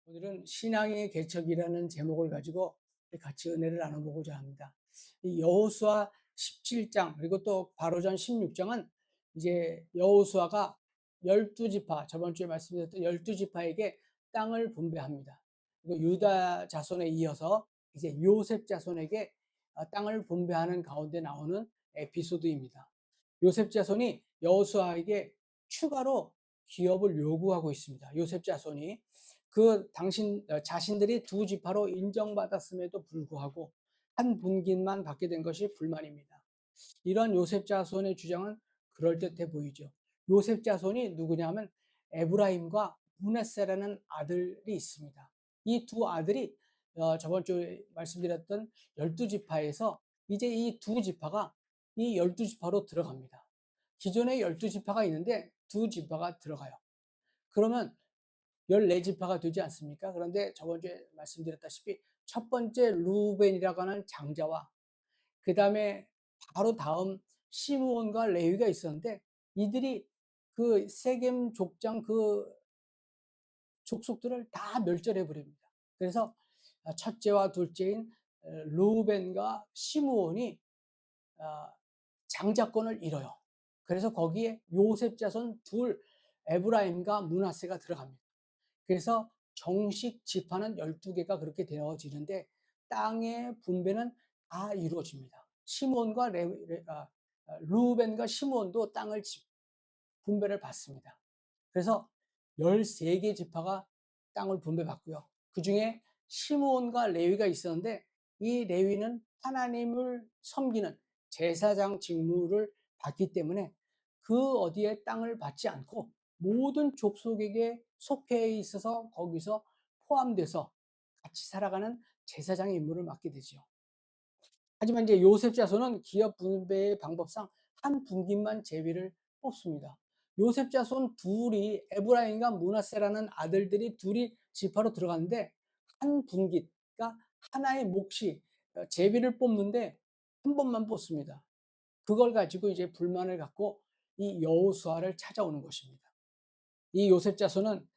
오늘은 신앙의 개척이라는 제목을 가지고 같이 은혜를 나눠보고자 합니다. 이 여호수아 17장 그리고 또 바로 전 16장은 이제 여호수아가 12지파, 저번 주에 말씀드렸던 12지파에게 땅을 분배합니다. 그리고 유다 자손에 이어서 이제 요셉 자손에게 땅을 분배하는 가운데 나오는 에피소드입니다. 요셉 자손이 여호수아에게 추가로 기업을 요구하고 있습니다. 요셉 자손이 자신들이 두 지파로 인정받았음에도 불구하고 한 분깃만 받게 된 것이 불만입니다. 이런 요셉 자손의 주장은 그럴듯해 보이죠. 요셉 자손이 누구냐 하면 에브라임과 므낫세라는 아들이 있습니다. 이 두 아들이 저번 주에 말씀드렸던 12지파에서 이제 이 두 지파가 이 12지파로 들어갑니다. 기존에 12지파가 있는데 두 지파가 들어가요. 그러면 14지파가 되지 않습니까? 그런데 저번 주에 말씀드렸다시피 첫 번째 루벤이라고 하는 장자와 그 다음에 바로 다음 시므온과 레위가 있었는데 이들이 그 세겜 족장 그 족속들을 다 멸절해 버립니다. 그래서 첫째와 둘째인 루벤과 시므온이 장자권을 잃어요. 그래서 거기에 요셉 자손 둘 에브라임과 므낫세가 들어갑니다. 그래서 정식 지파는 12개가 그렇게 되어지는데 땅의 분배는 다 이루어집니다. 시몬과 루벤과 시몬도 땅을 분배를 받습니다. 그래서 13개 지파가 땅을 분배받고요. 그 중에 시므온과 레위가 있었는데 이 레위는 하나님을 섬기는 제사장 직무를 받기 때문에 그 어디에 땅을 받지 않고 모든 족속에게 속해 있어서 거기서 포함돼서 같이 살아가는 제사장의 임무를 맡게 되죠. 하지만 이제 요셉 자손은 기업 분배의 방법상 한 분깃만 제비를 뽑습니다. 요셉 자손 둘이 에브라임과 므낫세라는 아들들이 둘이 지파로 들어갔는데 한 분깃, 그러니까 하나의 몫이 제비를 뽑는데 한 번만 뽑습니다. 그걸 가지고 이제 불만을 갖고 이 여호수아를 찾아오는 것입니다. 이 요셉 자손은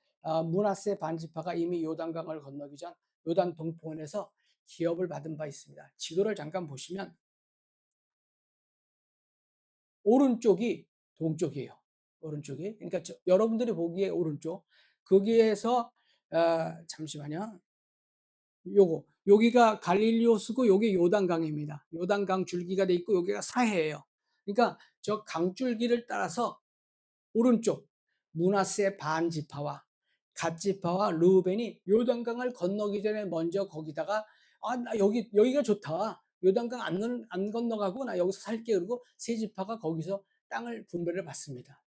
므낫세 반지파가 이미 요단강을 건너기 전 요단 동편에서 기업을 받은 바 있습니다. 지도를 잠깐 보시면 오른쪽이 동쪽이에요. 오른쪽이. 그러니까 여러분들이 보기에 오른쪽. 거기에서 잠시만요. 여기가 갈릴리오스고 여기 요단강입니다. 요단강 줄기가 돼 있고 여기가 사해예요. 그러니까 저 강줄기를 따라서 오른쪽 므낫세 반 지파와 갓 지파와 르우벤이 요단강을 건너기 전에 먼저 거기다가 나 여기가 좋다. 요단강 안 건너가고 나 여기서 살게 그러고 세 지파가 거기서 땅을 분배를 받습니다.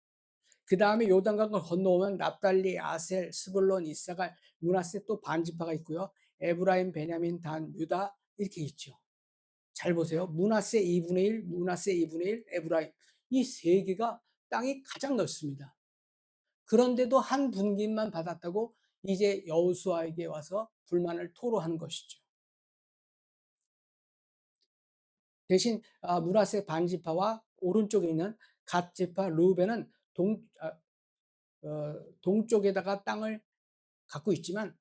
그 다음에 요단강을 건너오면 납달리, 아셀, 스불론, 이사갈, 므낫세 또 반 지파가 있고요. 에브라임, 베냐민, 단, 유다 이렇게 있죠. 잘 보세요. 므낫세 2분의 1, 므낫세 2분의 1, 에브라임 이 세 개가 땅이 가장 넓습니다. 그런데도 한 분깃만 받았다고 이제 여호수아에게 와서 불만을 토로하는 것이죠. 대신 므낫세 반지파와 오른쪽에 있는 갓 지파 루벤은 동쪽에다가 땅을 갖고 있지만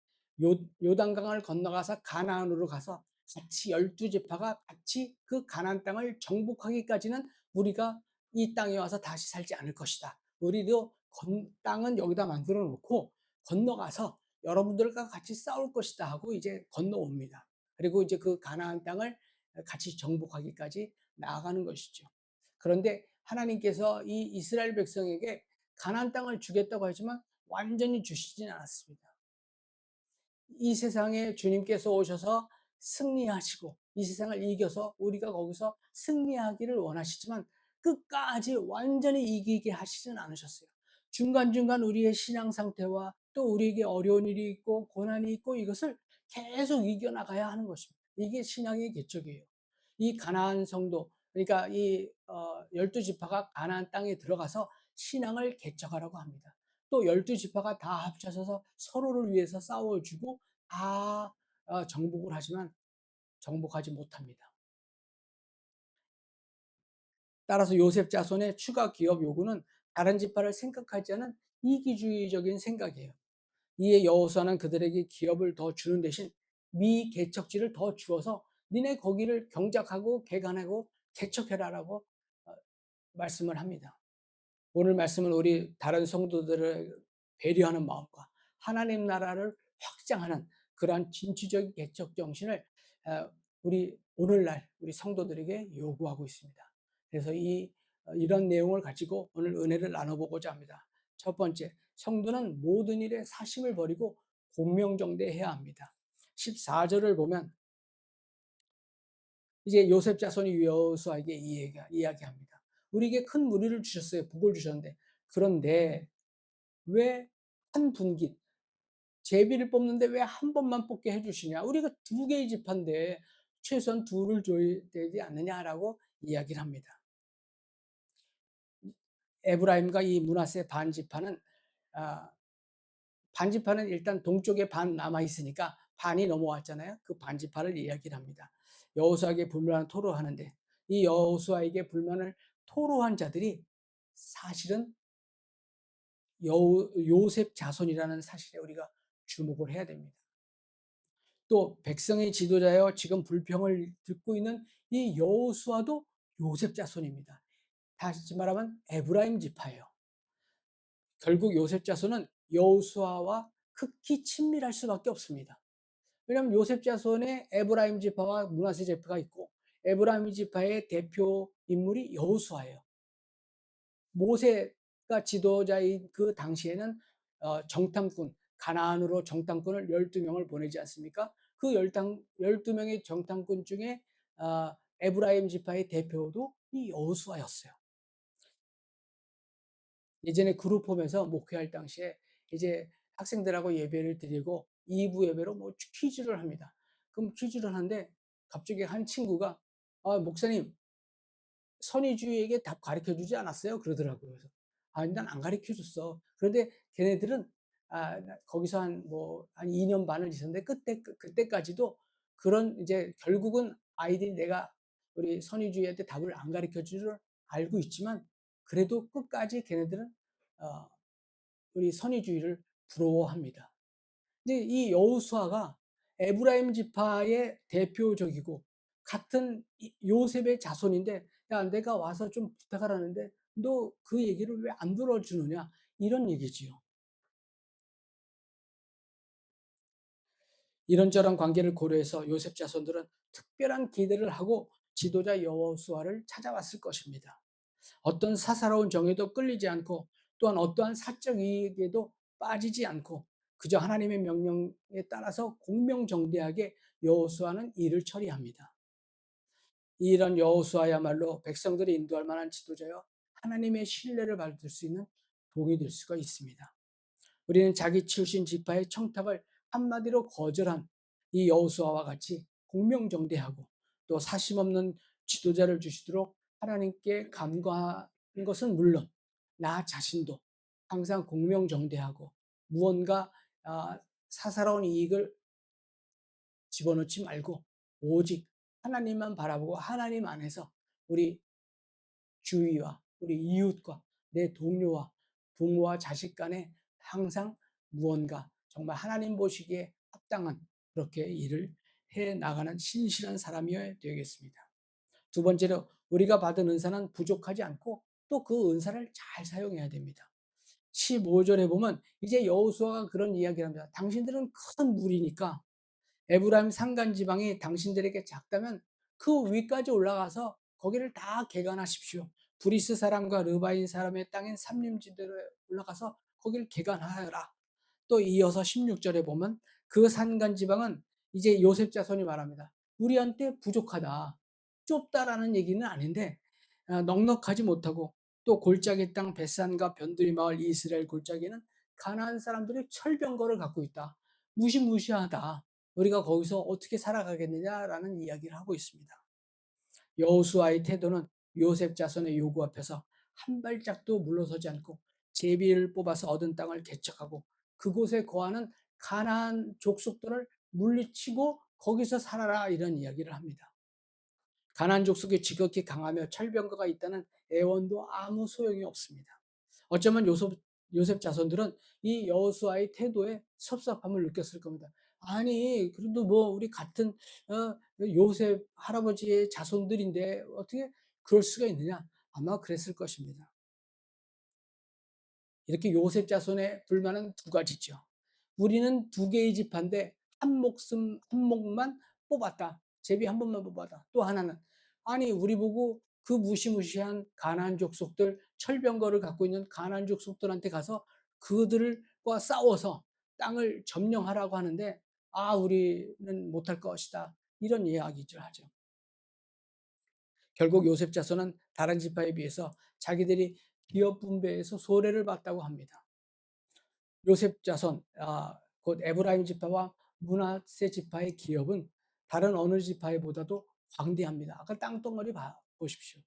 요단강을 건너가서 가나안으로 가서 같이 12지파가 같이 그 가나안 땅을 정복하기까지는 우리가 이 땅에 와서 다시 살지 않을 것이다. 우리도 땅은 여기다 만들어 놓고 건너가서 여러분들과 같이 싸울 것이다 하고 이제 건너옵니다. 그리고 이제 그 가나안 땅을 같이 정복하기까지 나아가는 것이죠. 그런데 하나님께서 이 이스라엘 백성에게 가나안 땅을 주겠다고 하지만 완전히 주시진 않았습니다. 이 세상에 주님께서 오셔서 승리하시고 이 세상을 이겨서 우리가 거기서 승리하기를 원하시지만 끝까지 완전히 이기게 하시진 않으셨어요. 중간중간 우리의 신앙 상태와 또 우리에게 어려운 일이 있고 고난이 있고 이것을 계속 이겨나가야 하는 것입니다. 이게 신앙의 개척이에요. 이 가나안 성도, 그러니까 이 12지파가 가나안 땅에 들어가서 신앙을 개척하라고 합니다. 또 12지파가 다 합쳐져서 서로를 위해서 싸워주고 다 정복을 하지만 정복하지 못합니다. 따라서 요셉 자손의 추가 기업 요구는 다른 지파를 생각하지 않은 이기주의적인 생각이에요. 이에 여호수아는 그들에게 기업을 더 주는 대신 미개척지를 더 주어서 니네 거기를 경작하고 개간하고 개척해라라고 어, 말씀을 합니다. 오늘 말씀은 우리 다른 성도들을 배려하는 마음과 하나님 나라를 확장하는 그러한 진취적 개척 정신을 우리 오늘날 우리 성도들에게 요구하고 있습니다. 그래서 이런 내용을 가지고 오늘 은혜를 나눠보고자 합니다. 첫 번째, 성도는 모든 일에 사심을 버리고 공명정대해야 합니다. 14절을 보면 이제 요셉 자손이 여호수아에게 이야기합니다. 우리에게 큰 무리를 주셨어요. 복을 주셨는데 그런데 왜 한 분기 제비를 뽑는데 왜 한 번만 뽑게 해주시냐? 우리가 두 개의 지파인데 최소한 둘을 줘야 되지 않느냐라고 이야기를 합니다. 에브라임과 이 므낫세 반 지파는 아, 반 지파는 일단 동쪽에 반 남아 있으니까 반이 넘어왔잖아요. 그 반 지파를 이야기를 합니다. 여호수아에게 불만을 토로하는데 이 여호수아에게 불만을 토로한 자들이 사실은 요셉 자손이라는 사실에 우리가 주목을 해야 됩니다. 또 백성의 지도자여 지금 불평을 듣고 있는 이 여호수아도 요셉 자손입니다. 다시 말하면 에브라임 지파예요. 결국 요셉 자손은 여호수아와 극히 친밀할 수밖에 없습니다. 왜냐하면 요셉 자손에 에브라임 지파와 므낫세 지파가 있고 에브라임 지파의 대표 인물이 여호수아예요. 모세가 지도자인 그 당시에는 정탐꾼, 가나안으로 정탐꾼을 12명을 보내지 않습니까? 그 12명의 정탐꾼 중에 에브라임 지파의 대표도 이 여호수아였어요. 예전에 그룹홈에서 목회할 당시에 이제 학생들하고 예배를 드리고 2부 예배로 뭐 퀴즈를 합니다. 그럼 퀴즈를 하는데 갑자기 한 친구가 목사님 선의주의에게 답 가르쳐 주지 않았어요? 그러더라고요. 그래서 아니 난 안 가르쳐 줬어. 그런데 걔네들은 거기서 한 2년 반을 있었는데 그때까지도 그런 이제 결국은 아이들이 내가 우리 선의주의한테 답을 안 가르쳐 줄 알고 있지만 그래도 끝까지 걔네들은 어, 우리 선의주의를 부러워합니다. 이제 이 여호수아가 에브라임 지파의 대표적이고 같은 요셉의 자손인데 야 내가 와서 좀 부탁을 하는데 너 그 얘기를 왜 안 들어주느냐 이런 얘기지요. 이런저런 관계를 고려해서 요셉 자손들은 특별한 기대를 하고 지도자 여호수아를 찾아왔을 것입니다. 어떤 사사로운 정에도 끌리지 않고 또한 어떠한 사적 이익에도 빠지지 않고 그저 하나님의 명령에 따라서 공명정대하게 여호수아는 일을 처리합니다. 이런 여호수아야말로 백성들이 인도할 만한 지도자여 하나님의 신뢰를 받을 수 있는 동이 될 수가 있습니다. 우리는 자기 출신 지파의 청탁을 한마디로 거절한 이 여호수아와 같이 공명정대하고 또 사심 없는 지도자를 주시도록 하나님께 간구하는 것은 물론 나 자신도 항상 공명정대하고 무언가 사사로운 이익을 집어넣지 말고 오직 하나님만 바라보고 하나님 안에서 우리 주위와 우리 이웃과 내 동료와 부모와 자식 간에 항상 무언가 정말 하나님 보시기에 합당한 그렇게 일을 해 나가는 신실한 사람이어야 되겠습니다. 두 번째로 우리가 받은 은사는 부족하지 않고 또 그 은사를 잘 사용해야 됩니다. 15절에 보면 이제 여호수아가 그런 이야기를 합니다. 당신들은 큰 무리니까 에브라임 산간 지방이 당신들에게 작다면 그 위까지 올라가서 거기를 다 개간하십시오. 브리스 사람과 르바인 사람의 땅인 삼림지대로 올라가서 거기를 개간하여라. 또 이어서 16절에 보면 그 산간 지방은 이제 요셉 자손이 말합니다. 우리한테 부족하다. 좁다라는 얘기는 아닌데 넉넉하지 못하고 또 골짜기 땅 벳산과 변두리 마을 이스라엘 골짜기는 가나안 사람들이 철병거를 갖고 있다. 무시무시하다. 우리가 거기서 어떻게 살아가겠느냐라는 이야기를 하고 있습니다. 여호수아의 태도는 요셉 자손의 요구 앞에서 한 발짝도 물러서지 않고 제비를 뽑아서 얻은 땅을 개척하고 그곳에 거하는 가나안 족속들을 물리치고 거기서 살아라 이런 이야기를 합니다. 가나안 족속이 지극히 강하며 철병거가 있다는 애원도 아무 소용이 없습니다. 어쩌면 요셉 자손들은 이 여호수아의 태도에 섭섭함을 느꼈을 겁니다. 아니 그래도 뭐 우리 같은 요셉 할아버지의 자손들인데 어떻게 그럴 수가 있느냐? 아마 그랬을 것입니다. 이렇게 요셉 자손의 불만은 두 가지죠. 우리는 두 개의 집안데 한 목숨 한 목만 뽑았다. 제비 한 번만 뽑았다. 또 하나는 아니 우리 보고 그 무시무시한 가나안 족속들 철병거를 갖고 있는 가나안 족속들한테 가서 그들과 싸워서 땅을 점령하라고 하는데 아 우리는 못할 것이다. 이런 이야기를 하죠. 결국 요셉 자손은 다른 지파에 비해서 자기들이 기업 분배에서 소외를 받다고 합니다. 요셉 자손, 곧 에브라임 지파와 므낫세 지파의 기업은 다른 어느 지파보다도 광대합니다. 아까 땅덩어리 보십시오.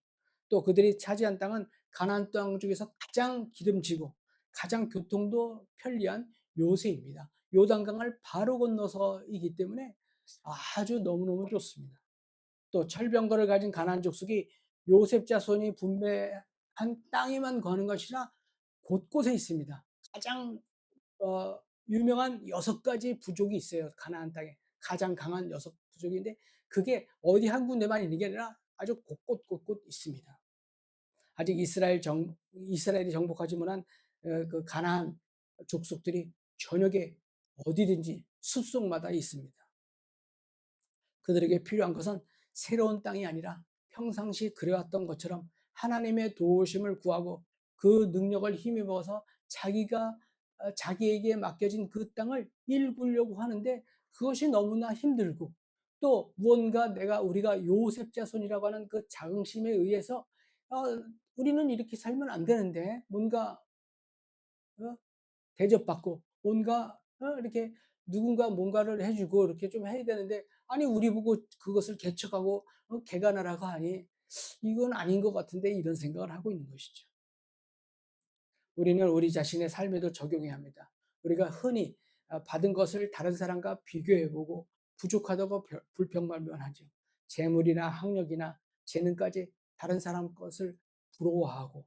또 그들이 차지한 땅은 가나안 땅 중에서 가장 기름지고 가장 교통도 편리한 요새입니다. 요단강을 바로 건너서이기 때문에 아주 너무너무 좋습니다. 또 철병거를 가진 가나안 족속이 요셉 자손이 분배한 땅에만 거는 것이 아니라 곳곳에 있습니다. 가장 유명한 6가지 부족이 있어요. 가나안 땅에. 가장 강한 6부족인데 그게 어디 한 군데만 있는 게 아니라 아주 곳곳 있습니다. 아직 이스라엘이 정복하지 못한 그 가나안 족속들이 전역에 어디든지 숲속마다 있습니다. 그들에게 필요한 것은 새로운 땅이 아니라 평상시 그래왔던 것처럼 하나님의 도우심을 구하고 그 능력을 힘입어서 자기에게 맡겨진 그 땅을 일구려고 하는데 그것이 너무나 힘들고 또 무언가 우리가 요셉 자손이라고 하는 그 자긍심에 의해서 어, 우리는 이렇게 살면 안 되는데 뭔가 어, 대접받고 뭔가 이렇게 누군가 뭔가를 해주고 이렇게 좀 해야 되는데 아니 우리 보고 그것을 개척하고 개간하라고 하니 이건 아닌 것 같은데 이런 생각을 하고 있는 것이죠. 우리는 우리 자신의 삶에도 적용해야 합니다. 우리가 흔히 받은 것을 다른 사람과 비교해보고 부족하다고 불평불만하죠. 재물이나 학력이나 재능까지 다른 사람 것을 부러워하고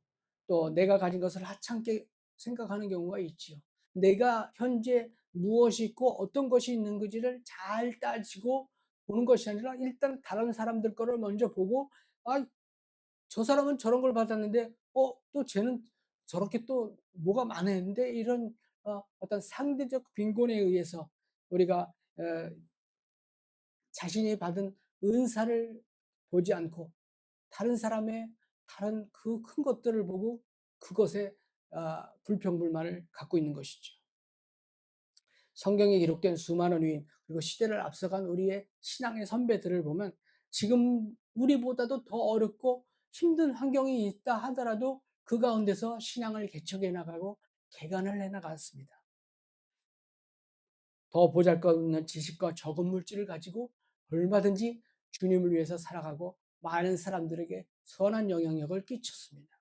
또 내가 가진 것을 하찮게 생각하는 경우가 있지요. 내가 현재 무엇이 있고 어떤 것이 있는 건지를 잘 따지고 보는 것이 아니라 일단 다른 사람들 거를 먼저 보고 아, 저 사람은 저런 걸 받았는데 또 쟤는 저렇게 또 뭐가 많았는데 이런 어떤 상대적 빈곤에 의해서 우리가 자신이 받은 은사를 보지 않고 다른 사람의 다른 그 큰 것들을 보고 그것에 불평불만을 갖고 있는 것이죠. 성경에 기록된 수많은 위인 그리고 시대를 앞서간 우리의 신앙의 선배들을 보면 지금 우리보다도 더 어렵고 힘든 환경이 있다 하더라도 그 가운데서 신앙을 개척해 나가고 개간을 해 나갔습니다. 더 보잘것없는 지식과 적은 물질을 가지고 얼마든지 주님을 위해서 살아가고 많은 사람들에게 선한 영향력을 끼쳤습니다.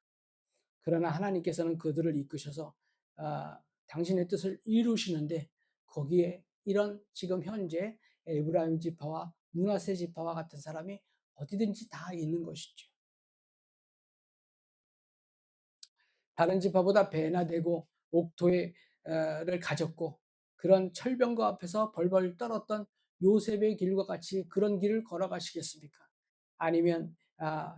그러나 하나님께서는 그들을 이끄셔서 당신의 뜻을 이루시는데 거기에 이런 지금 현재 에브라임 지파와 므낫세 지파와 같은 사람이 어디든지 다 있는 것이죠. 다른 지파보다 배나 되고 옥토를 가졌고 그런 철병거 앞에서 벌벌 떨었던 요셉의 길과 같이 그런 길을 걸어가시겠습니까? 아니면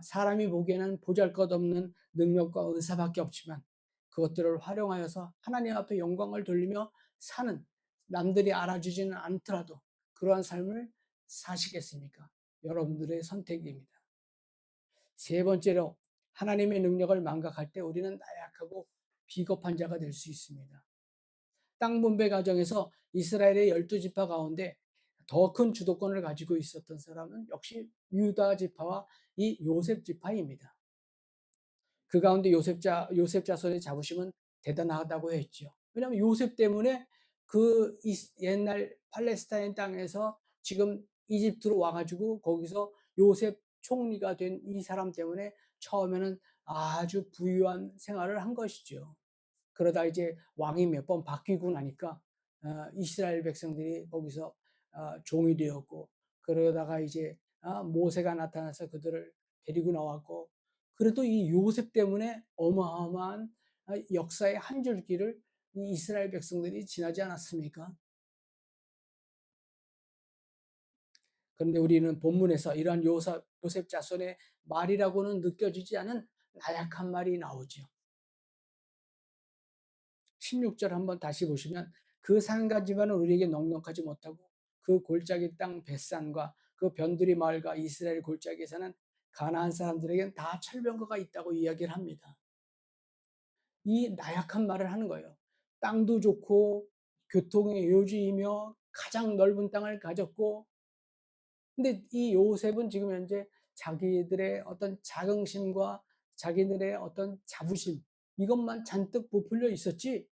사람이 보기에는 보잘것없는 능력과 은사밖에 없지만 그것들을 활용하여서 하나님 앞에 영광을 돌리며 사는 남들이 알아주지는 않더라도 그러한 삶을 사시겠습니까? 여러분들의 선택입니다. 세 번째로 하나님의 능력을 망각할 때 우리는 나약하고 비겁한 자가 될 수 있습니다. 땅 분배 과정에서 이스라엘의 12지파 가운데 더 큰 주도권을 가지고 있었던 사람은 역시 유다 지파와 이 요셉 지파입니다. 그 가운데 요셉 자손의 자부심은 대단하다고 했죠. 왜냐하면 요셉 때문에 그 옛날 팔레스타인 땅에서 지금 이집트로 와가지고 거기서 요셉 총리가 된 이 사람 때문에 처음에는 아주 부유한 생활을 한 것이죠. 그러다 이제 왕이 몇 번 바뀌고 나니까 이스라엘 백성들이 거기서 종이 되었고 그러다가 이제 모세가 나타나서 그들을 데리고 나왔고 그래도 이 요셉 때문에 어마어마한 역사의 한 줄기를 이 이스라엘 백성들이 지나지 않았습니까? 그런데 우리는 본문에서 이러한 요셉 자손의 말이라고는 느껴지지 않은 나약한 말이 나오죠. 16절 한번 다시 보시면 그 산과 집안은 우리에게 넉넉하지 못하고 그 골짜기 땅 벳산과 그 변두리 마을과 이스라엘 골짜기에 사는 가나안 사람들에게는 다 철병거가 있다고 이야기를 합니다. 이 나약한 말을 하는 거예요. 땅도 좋고 교통의 요지이며 가장 넓은 땅을 가졌고, 근데 이 요셉은 지금 현재 자기들의 어떤 자긍심과 자기들의 어떤 자부심, 이것만 잔뜩 부풀려 있었지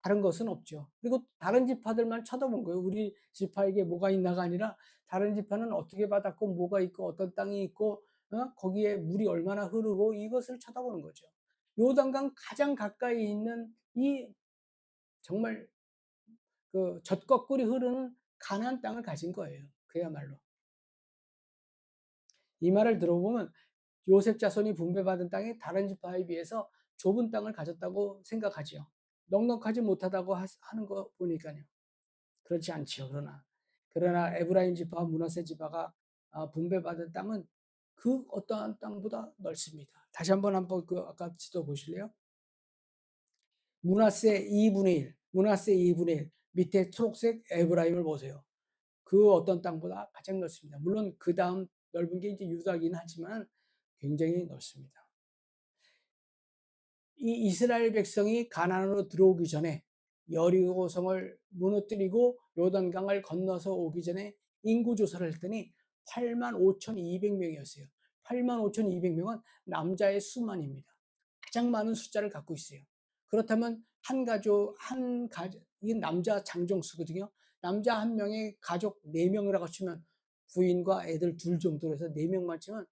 다른 것은 없죠. 그리고 다른 지파들만 쳐다본 거예요. 우리 지파에게 뭐가 있나가 아니라 다른 지파는 어떻게 받았고 뭐가 있고 어떤 땅이 있고 거기에 물이 얼마나 흐르고 이것을 쳐다보는 거죠. 요단강 가장 가까이 있는 이 정말 그 젖거꿀이 흐르는 가나안 땅을 가진 거예요. 그야말로. 이 말을 들어보면 요셉 자손이 분배받은 땅이 다른 지파에 비해서 좁은 땅을 가졌다고 생각하지요. 넉넉하지 못하다고 하는 거 보니까요. 그렇지 않지요. 그러나 에브라임 지파와 므낫세 지파가 분배받은 땅은 그 어떠한 땅보다 넓습니다. 다시 한번 그 아까 지도 보실래요? 므낫세 2분의 1, 므낫세 2분의 1 밑에 초록색 에브라임을 보세요. 그 어떤 땅보다 가장 넓습니다. 물론 그 다음 넓은 게 이제 유다긴 하지만 굉장히 넓습니다. 이 이스라엘 백성이 가나안으로 들어오기 전에 여리고성을 무너뜨리고 요단강을 건너서 오기 전에 인구 조사를 했더니 8만 5,200명이었어요. 8만 5,200명은 남자의 수만입니다. 가장 많은 숫자를 갖고 있어요. 그렇다면 한 가족, 이게 남자 장정수거든요. 남자 한 명의 가족 4명이라고 치면 부인과 애들 둘 정도로 해서 4명만 치면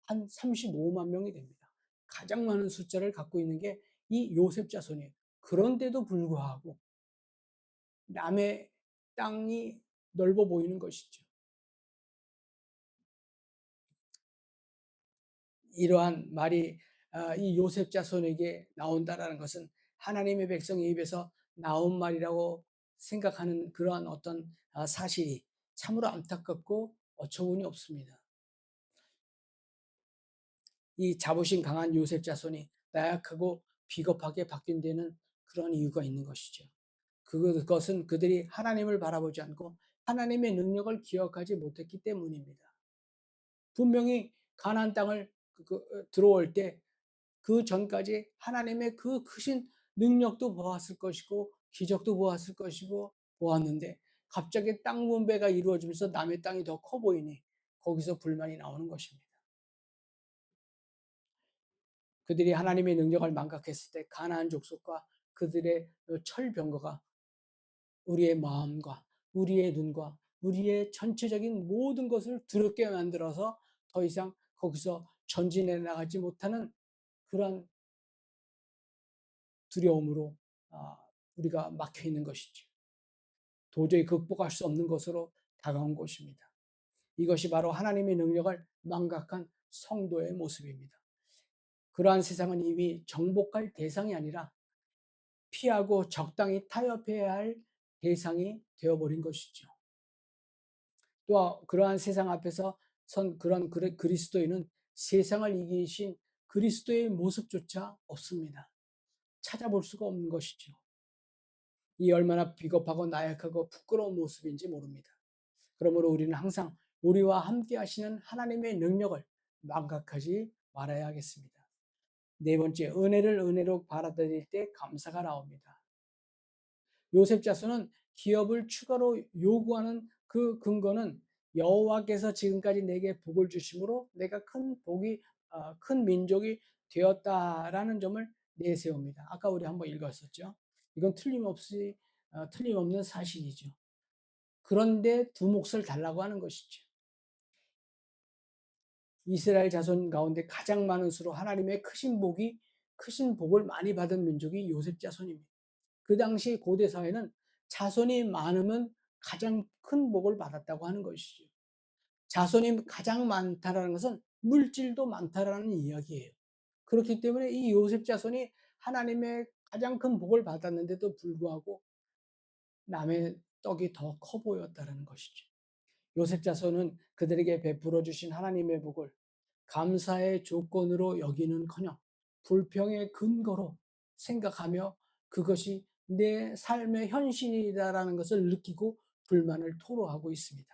한 35만 명이 됩니다. 가장 많은 숫자를 갖고 있는 게 이 요셉 자손이에요. 그런데도 불구하고 남의 땅이 넓어 보이는 것이죠. 이러한 말이 이 요셉 자손에게 나온다라는 것은 하나님의 백성의 입에서 나온 말이라고 생각하는 그러한 어떤 사실이 참으로 안타깝고 어처구니 없습니다. 이 자부심 강한 요셉 자손이 나약하고 비겁하게 바뀐 데는 그런 이유가 있는 것이죠. 그것은 그들이 하나님을 바라보지 않고 하나님의 능력을 기억하지 못했기 때문입니다. 분명히 가나안 땅을 들어올 때 그 전까지 하나님의 그 크신 능력도 보았을 것이고 기적도 보았을 것이고 보았는데 갑자기 땅 분배가 이루어지면서 남의 땅이 더 커 보이니 거기서 불만이 나오는 것입니다. 그들이 하나님의 능력을 망각했을 때 가나안 족속과 그들의 철병거가 우리의 마음과 우리의 눈과 우리의 전체적인 모든 것을 두렵게 만들어서 더 이상 거기서 전진해 나가지 못하는 그러한 두려움으로 우리가 막혀 있는 것이죠. 도저히 극복할 수 없는 것으로 다가온 것입니다. 이것이 바로 하나님의 능력을 망각한 성도의 모습입니다. 그러한 세상은 이미 정복할 대상이 아니라 피하고 적당히 타협해야 할 대상이 되어버린 것이죠. 또 그러한 세상 앞에서 선 그런 그리스도인은 세상을 이기신 그리스도의 모습조차 없습니다. 찾아볼 수가 없는 것이죠. 이 얼마나 비겁하고 나약하고 부끄러운 모습인지 모릅니다. 그러므로 우리는 항상 우리와 함께 하시는 하나님의 능력을 망각하지 말아야 하겠습니다. 네 번째, 은혜를 은혜로 받아들일 때 감사가 나옵니다. 요셉 자손은 기업을 추가로 요구하는 그 근거는 여호와께서 지금까지 내게 복을 주심으로 내가 큰 민족이 되었다라는 점을 내세웁니다. 아까 우리 한번 읽었었죠. 이건 틀림없는 사실이죠. 그런데 두 몫을 달라고 하는 것이죠. 이스라엘 자손 가운데 가장 많은 수로 하나님의 크신 복을 많이 받은 민족이 요셉 자손입니다. 그 당시 고대 사회는 자손이 많으면 가장 큰 복을 받았다고 하는 것이죠. 자손이 가장 많다라는 것은 물질도 많다라는 이야기예요. 그렇기 때문에 이 요셉 자손이 하나님의 가장 큰 복을 받았는데도 불구하고 남의 떡이 더 커 보였다는 것이죠. 요셉 자손은 그들에게 베풀어 주신 하나님의 복을 감사의 조건으로 여기는커녕 불평의 근거로 생각하며 그것이 내 삶의 현실이다라는 것을 느끼고 불만을 토로하고 있습니다.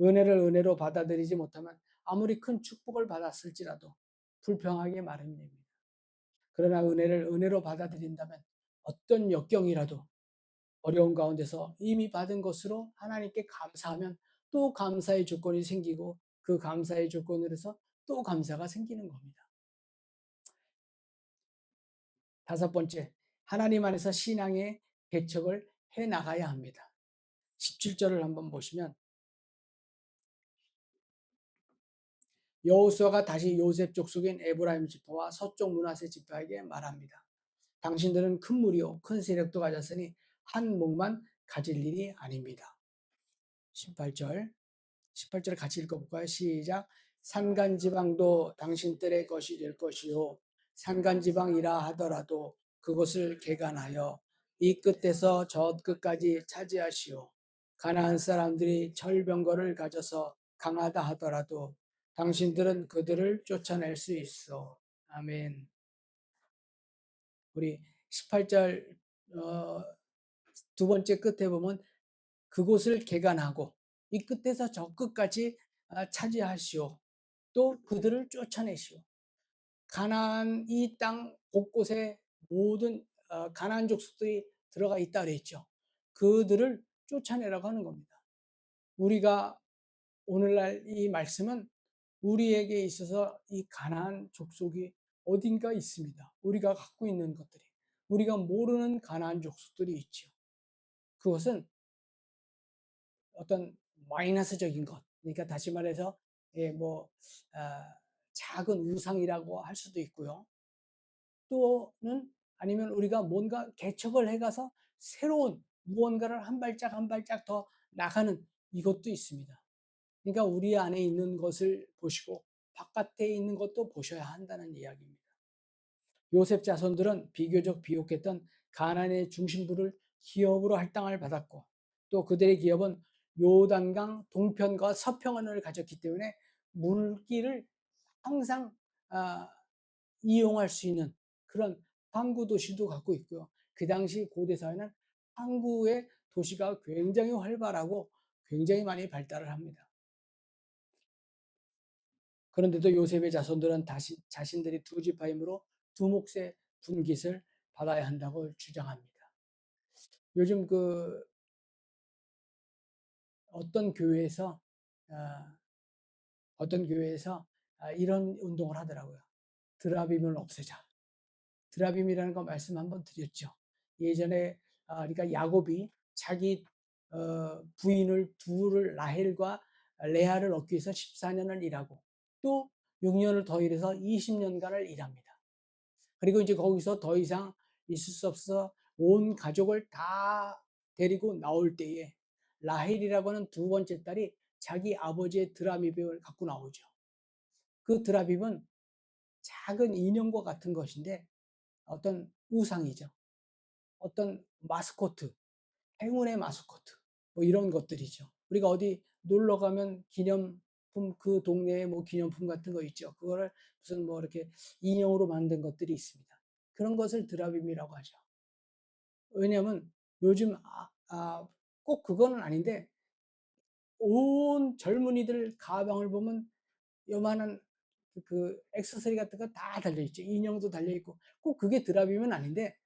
은혜를 은혜로 받아들이지 못하면 아무리 큰 축복을 받았을지라도 불평하기 마련입니다. 그러나 은혜를 은혜로 받아들인다면 어떤 역경이라도 어려운 가운데서 이미 받은 것으로 하나님께 감사하면 또 감사의 조건이 생기고 그 감사의 조건으로 해서 또 감사가 생기는 겁니다. 다섯 번째, 하나님 안에서 신앙의 개척을 해 나가야 합니다. 17절을 한번 보시면 여호수아가 다시 요셉 족속인 에브라임 지파와 서쪽 므낫세 지파에게 말합니다. 당신들은 큰 무리요 큰 세력도 가졌으니 한 목만 가질 일이 아닙니다. 18절 18절 같이 읽어볼까요? 시작. 산간지방도 당신들의 것이 될 것이요 산간지방이라 하더라도 그것을 개간하여 이 끝에서 저 끝까지 차지하시오. 가나안 사람들이 철병거를 가져서 강하다 하더라도 당신들은 그들을 쫓아낼 수 있어. 아멘. 우리 18절 두 번째 끝에 보면 그곳을 개간하고 이 끝에서 저 끝까지 차지하시오. 또 그들을 쫓아내시오. 가나안 이 땅 곳곳에 모든 가나안 족속들이 들어가 있다 그랬죠. 그들을 쫓아내라고 하는 겁니다. 우리가 오늘날 이 말씀은 우리에게 있어서 이 가나안 족속이 어딘가 있습니다. 우리가 갖고 있는 것들이 우리가 모르는 가나안 족속들이 있죠. 그것은 어떤 마이너스적인 것. 그러니까 다시 말해서 예, 뭐 작은 우상이라고 할 수도 있고요. 또는 아니면 우리가 뭔가 개척을 해가서 새로운 무언가를 한 발짝 한 발짝 더 나가는 이것도 있습니다. 그러니까 우리 안에 있는 것을 보시고 바깥에 있는 것도 보셔야 한다는 이야기입니다. 요셉 자손들은 비교적 비옥했던 가나안의 중심부를 기업으로 할당을 받았고 또 그들의 기업은 요단강 동편과 서평원을 가졌기 때문에 물길을 항상 아, 이용할 수 있는 그런 항구 도시도 갖고 있고요. 그 당시 고대 사회는 항구의 도시가 굉장히 활발하고 굉장히 많이 발달을 합니다. 그런데도 요셉의 자손들은 다시 자신들이 두 지파이므로 두 몫의 분깃을 받아야 한다고 주장합니다. 요즘 그 어떤 교회에서 아, 어떤 교회에서 이런 운동을 하더라고요. 드라빔을 없애자. 드라빔이라는 거 말씀 한번 드렸죠. 예전에 그러니까 야곱이 자기 부인을 둘을 라헬과 레아를 얻기 위해서 14년을 일하고 또 6년을 더 일해서 20년간을 일합니다. 그리고 이제 거기서 더 이상 있을 수 없어 온 가족을 다 데리고 나올 때에 라헬이라고 하는 두 번째 딸이 자기 아버지의 드라빔을 갖고 나오죠. 그 드라빔은 작은 인형과 같은 것인데 어떤 우상이죠. 어떤 마스코트, 행운의 마스코트, 뭐 이런 것들이죠. 우리가 어디 놀러 가면 기념품, 그 동네에 뭐 기념품 같은 거 있죠. 그거를 무슨 뭐 이렇게 인형으로 만든 것들이 있습니다. 그런 것을 드라빔이라고 하죠. 왜냐하면 요즘 꼭 그거는 아닌데 온 젊은이들 가방을 보면 요만한 그 액세서리 같은 거 다 달려있죠. 인형도 달려있고 꼭 그게 드라빔은 아닌데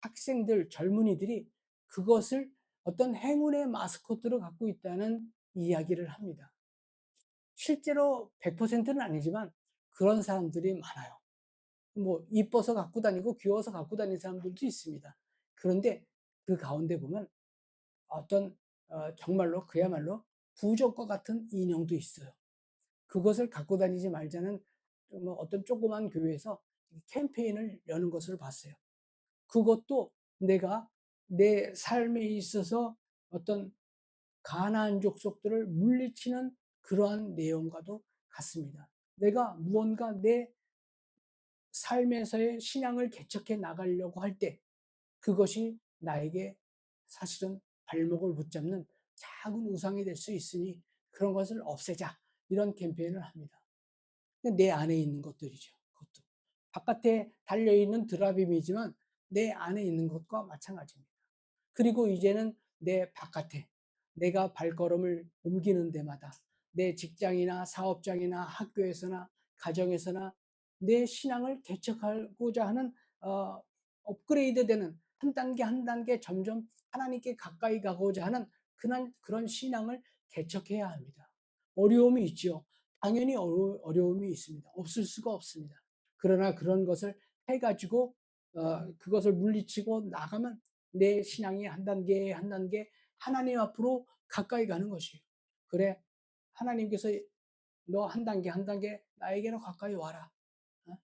학생들, 젊은이들이 그것을 어떤 행운의 마스코트로 갖고 있다는 이야기를 합니다. 실제로 100%는 아니지만 그런 사람들이 많아요. 뭐 이뻐서 갖고 다니고 귀여워서 갖고 다니는 사람들도 있습니다. 그런데 그 가운데 보면 어떤 정말로 그야말로 부적과 같은 인형도 있어요. 그것을 갖고 다니지 말자는 뭐 어떤 조그만 교회에서 캠페인을 여는 것을 봤어요. 그것도 내가 내 삶에 있어서 어떤 가나안 족속들을 물리치는 그러한 내용과도 같습니다. 내가 무언가 내 삶에서의 신앙을 개척해 나가려고 할 때 그것이 나에게 사실은 발목을 붙잡는 작은 우상이 될 수 있으니 그런 것을 없애자. 이런 캠페인을 합니다. 내 안에 있는 것들이죠. 그것도. 바깥에 달려있는 드라빔이지만 내 안에 있는 것과 마찬가지입니다. 그리고 이제는 내 바깥에 내가 발걸음을 옮기는 데마다 내 직장이나 사업장이나 학교에서나 가정에서나 내 신앙을 개척하고자 하는 어, 업그레이드되는 한 단계 한 단계 점점 하나님께 가까이 가고자 하는 그런 신앙을 개척해야 합니다. 어려움이 있죠. 당연히 어려움이 있습니다. 없을 수가 없습니다. 그러나 그런 것을 해가지고 그것을 물리치고 나가면 내 신앙이 한 단계 한 단계 하나님 앞으로 가까이 가는 것이에요. 그래, 하나님께서 너 한 단계 한 단계 나에게로 가까이 와라. 어?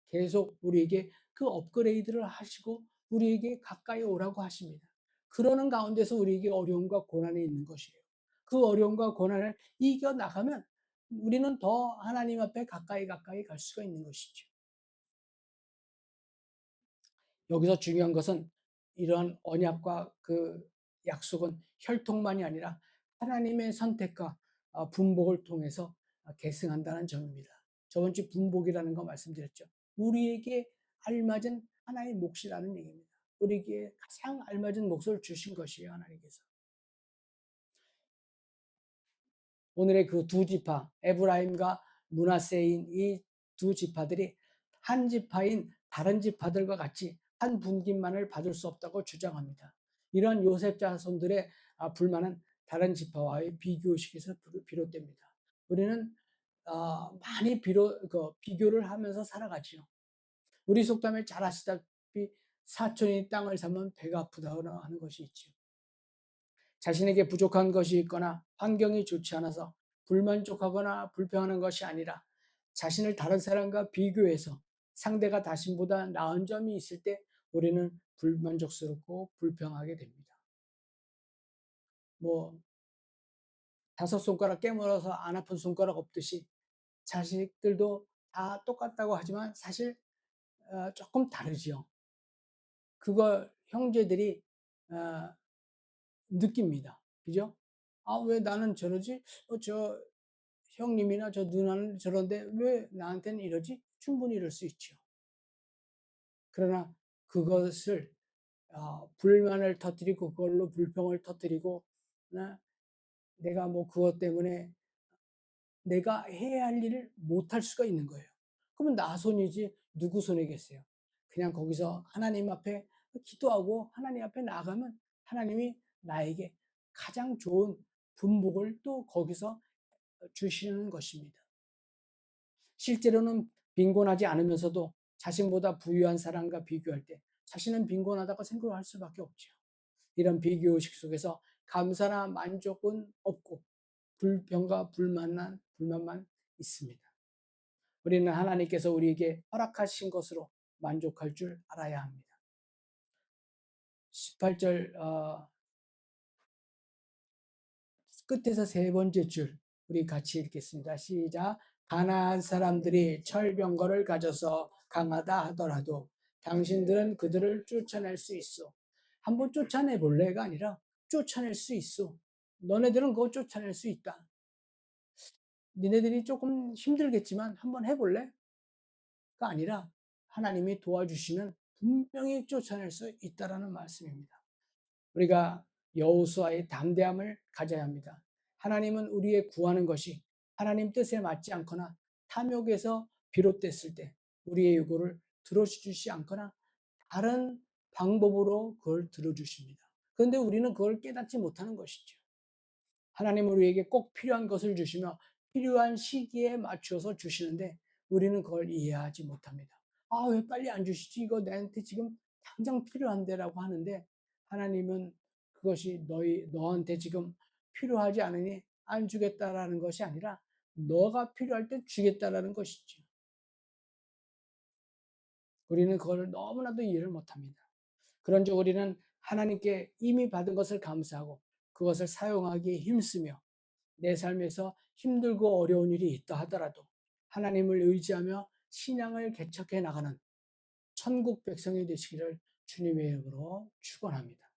계속 우리에게 그 업그레이드를 하시고 우리에게 가까이 오라고 하십니다. 그러는 가운데서 우리에게 어려움과 고난이 있는 것이에요. 그 어려움과 고난을 이겨 나가면 우리는 더 하나님 앞에 가까이 갈 수가 있는 것이죠. 여기서 중요한 것은 이런 언약과 그 약속은 혈통만이 아니라 하나님의 선택과 분복을 통해서 계승한다는 점입니다. 저번 주 분복이라는 거 말씀드렸죠. 우리에게 알맞은 하나의 몫이라는 얘기입니다. 우리에게 가장 알맞은 몫을 주신 것이에요, 하나님께서. 오늘의 그 두 지파, 에브라임과 므낫세인 이 두 지파들이 한 지파인 다른 지파들과 같이 한 분깃만을 받을 수 없다고 주장합니다. 이런 요셉 자손들의 불만은 다른 지파와의 비교식에서 비롯됩니다. 우리는 많이 비교를 하면서 살아가지요. 우리 속담에 잘 아시다시피 사촌이 땅을 사면 배가 아프다고 하는 것이 있죠. 자신에게 부족한 것이 있거나 환경이 좋지 않아서 불만족하거나 불평하는 것이 아니라 자신을 다른 사람과 비교해서 상대가 자신보다 나은 점이 있을 때 우리는 불만족스럽고 불평하게 됩니다. 뭐 다섯 손가락 깨물어서 안 아픈 손가락 없듯이 자식들도 다 똑같다고 하지만 사실 조금 다르지요. 그걸 형제들이 어, 느낍니다. 그죠? 아, 왜 나는 저러지? 저 형님이나 저 누나는 저런데 왜 나한테는 이러지? 충분히 이럴 수 있죠. 그러나 그것을 불만을 터뜨리고 그걸로 불평을 터뜨리고 내가 뭐 그것 때문에 내가 해야 할 일을 못할 수가 있는 거예요. 그러면 나 손이지 누구 손이겠어요. 그냥 거기서 하나님 앞에 기도하고 하나님 앞에 나가면 하나님이 나에게 가장 좋은 분복을 또 거기서 주시는 것입니다. 실제로는 빈곤하지 않으면서도 자신보다 부유한 사람과 비교할 때 자신은 빈곤하다고 생각할 수밖에 없죠. 이런 비교의식 속에서 감사나 만족은 없고 불평과 불만만 있습니다. 우리는 하나님께서 우리에게 허락하신 것으로 만족할 줄 알아야 합니다. 18절 끝에서 세 번째 줄 우리 같이 읽겠습니다. 시작. 가나안 사람들이 철병거를 가져서 강하다 하더라도 당신들은 그들을 쫓아낼 수 있어. 한번 쫓아내 볼래가 아니라 쫓아낼 수 있어. 너네들은 그거 쫓아낼 수 있다. 니네들이 조금 힘들겠지만 한번 해볼래? 가 아니라 하나님이 도와주시면 분명히 쫓아낼 수 있다라는 말씀입니다. 우리가 여호수아의 담대함을 가져야 합니다. 하나님은 우리의 구하는 것이 하나님 뜻에 맞지 않거나 탐욕에서 비롯됐을 때 우리의 요구를 들어주시지 않거나 다른 방법으로 그걸 들어주십니다. 그런데 우리는 그걸 깨닫지 못하는 것이죠. 하나님은 우리에게 꼭 필요한 것을 주시며 필요한 시기에 맞춰서 주시는데 우리는 그걸 이해하지 못합니다. 아, 왜 빨리 안 주시지? 이거 나한테 지금 당장 필요한데라고 하는데 하나님은 그것이 너한테 지금 필요하지 않으니 안 주겠다라는 것이 아니라 너가 필요할 때 주겠다라는 것이죠. 우리는 그걸 너무나도 이해를 못합니다. 그런즉 우리는 하나님께 이미 받은 것을 감사하고 그것을 사용하기에 힘쓰며 내 삶에서 힘들고 어려운 일이 있다 하더라도 하나님을 의지하며 신앙을 개척해 나가는 천국 백성이 되시기를 주님의 이름으로 축원합니다.